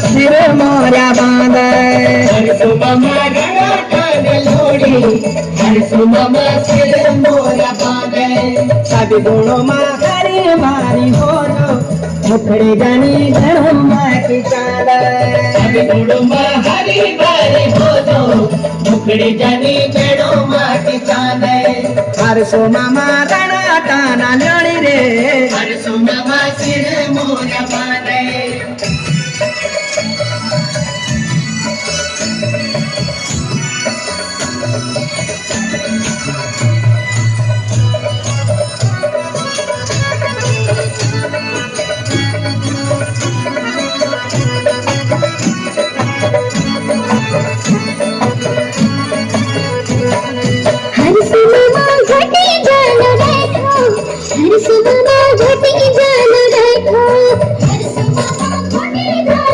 शिर मोऱ्या बांधे हरसो मामा गणाटाने लोडी हरसो मामा सिर मोऱ्या बांधे सब गुणों माँ हरी मारी हो मुखड़ी जानी धर्म माँ की चाँद सब गुणों माँ हरी मारी हो मुखड़ी जानी बेड़ों माँ की चाँद हर सो मामा रणा टाना लोड़ी रे हरसो मामा सिर मोऱ्या बांधे हर सुबह घटी जान बैठो हर सुबह